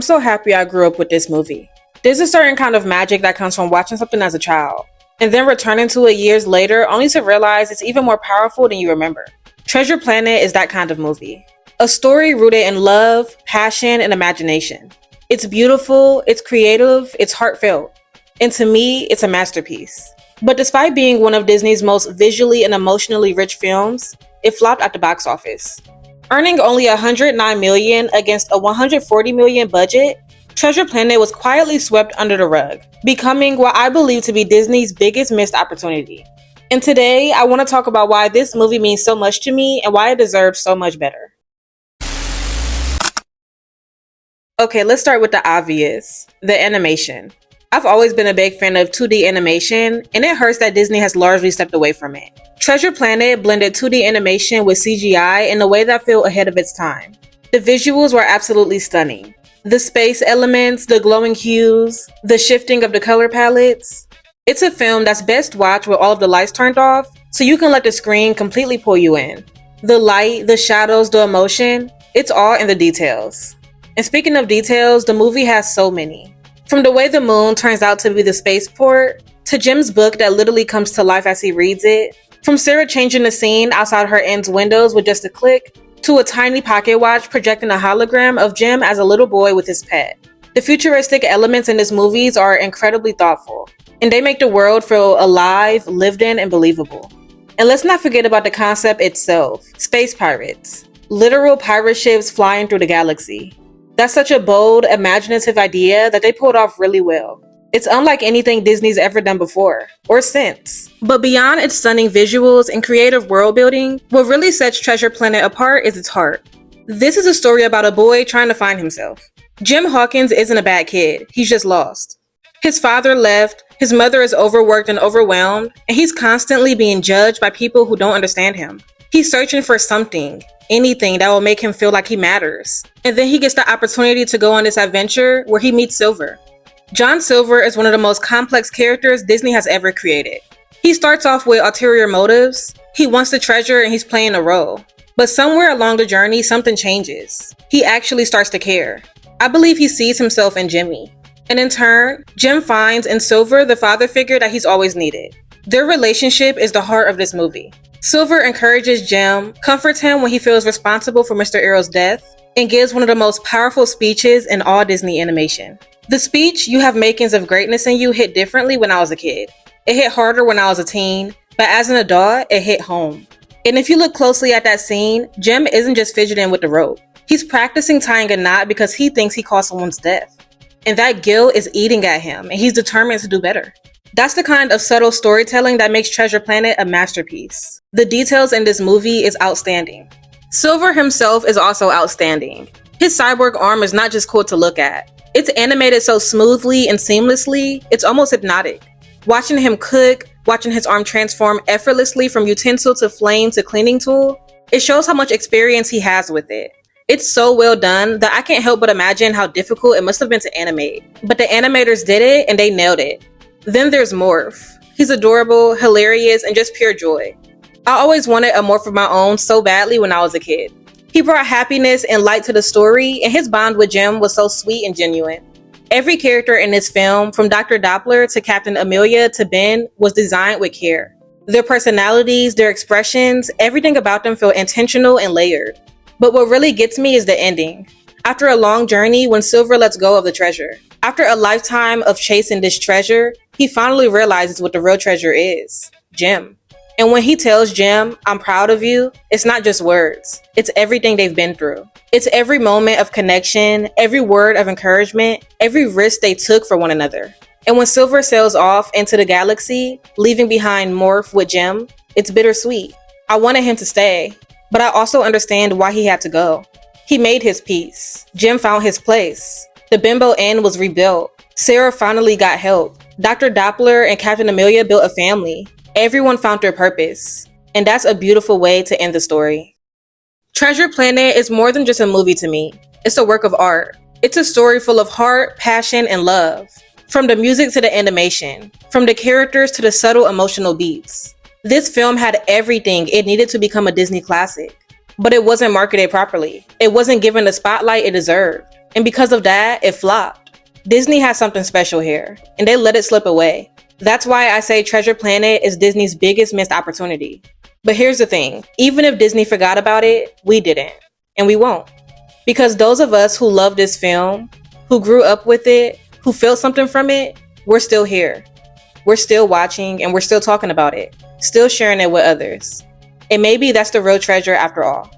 so happy I grew up with this movie. There's a certain kind of magic that comes from watching something as a child, and then returning to it years later only to realize it's even more powerful than you remember. Treasure Planet is that kind of movie. A story rooted in love, passion, and imagination. It's beautiful, it's creative, it's heartfelt, and to me, it's a masterpiece. But despite being one of Disney's most visually and emotionally rich films, it flopped at the box office. Earning only $109 million against a $140 million budget, Treasure Planet was quietly swept under the rug, becoming what I believe to be Disney's biggest missed opportunity. And today, I want to talk about why this movie means so much to me and why it deserves so much better. Okay, let's start with the obvious, the animation. I've always been a big fan of 2D animation, and it hurts that Disney has largely stepped away from it. Treasure Planet blended 2D animation with CGI in a way that felt ahead of its time. The visuals were absolutely stunning. The space elements, the glowing hues, the shifting of the color palettes. It's a film that's best watched with all of the lights turned off, so you can let the screen completely pull you in. The light, the shadows, the emotion, it's all in the details. And speaking of details, the movie has so many. From the way the moon turns out to be the spaceport, to Jim's book that literally comes to life as he reads it, from Sarah changing the scene outside her aunt's windows with just a click, to a tiny pocket watch projecting a hologram of Jim as a little boy with his pet. The futuristic elements in this movies are incredibly thoughtful, and they make the world feel alive, lived in, and believable. And let's not forget about the concept itself, space pirates. Literal pirate ships flying through the galaxy. That's such a bold, imaginative idea that they pulled off really well. It's unlike anything Disney's ever done before, or since. But beyond its stunning visuals and creative world building, what really sets Treasure Planet apart is its heart. This is a story about a boy trying to find himself. Jim Hawkins isn't a bad kid, he's just lost. His father left, his mother is overworked and overwhelmed, and he's constantly being judged by people who don't understand him. He's searching for something, anything that will make him feel like he matters. And then he gets the opportunity to go on this adventure where he meets Silver. John Silver is one of the most complex characters Disney has ever created. He starts off with ulterior motives. He wants the treasure and he's playing a role. But somewhere along the journey, something changes. He actually starts to care. I believe he sees himself in Jimmy. And in turn, Jim finds in Silver the father figure that he's always needed. Their relationship is the heart of this movie. Silver encourages Jim, comforts him when he feels responsible for Mr. Arrow's death, and gives one of the most powerful speeches in all Disney animation. The speech, "You have makings of greatness in you," hit differently when I was a kid. It hit harder when I was a teen, but as an adult, it hit home. And if you look closely at that scene, Jim isn't just fidgeting with the rope. He's practicing tying a knot because he thinks he caused someone's death. And that guilt is eating at him, and he's determined to do better. That's the kind of subtle storytelling that makes Treasure Planet a masterpiece. The details in this movie is outstanding. Silver himself is also outstanding. His cyborg arm is not just cool to look at. It's animated so smoothly and seamlessly, it's almost hypnotic. Watching him cook, watching his arm transform effortlessly from utensil to flame to cleaning tool, it shows how much experience he has with it. It's so well done that I can't help but imagine how difficult it must have been to animate. But the animators did it and they nailed it. Then there's Morph. He's adorable, hilarious, and just pure joy. I always wanted a Morph of my own so badly when I was a kid. He brought happiness and light to the story, and his bond with Jim was so sweet and genuine. Every character in this film, from Dr. Doppler to Captain Amelia to Ben, was designed with care. Their personalities, their expressions, everything about them felt intentional and layered. But what really gets me is the ending. After a long journey, when Silver lets go of the treasure. After a lifetime of chasing this treasure, he finally realizes what the real treasure is. Jim. And when he tells Jim, "I'm proud of you," it's not just words. It's everything they've been through. It's every moment of connection, every word of encouragement, every risk they took for one another. And when Silver sails off into the galaxy, leaving behind Morph with Jim, it's bittersweet. I wanted him to stay, but I also understand why he had to go. He made his peace. Jim found his place. The Bimbo Inn was rebuilt. Sarah finally got help. Dr. Doppler and Captain Amelia built a family. Everyone found their purpose. And that's a beautiful way to end the story. Treasure Planet is more than just a movie to me. It's a work of art. It's a story full of heart, passion, and love. From the music to the animation. From the characters to the subtle emotional beats. This film had everything it needed to become a Disney classic. But it wasn't marketed properly. It wasn't given the spotlight it deserved. And because of that, it flopped. Disney has something special here, and they let it slip away. That's why I say Treasure Planet is Disney's biggest missed opportunity. But here's the thing, even if Disney forgot about it, we didn't. And we won't. Because those of us who love this film, who grew up with it, who felt something from it, we're still here. We're still watching and we're still talking about it, still sharing it with others. And maybe that's the real treasure after all.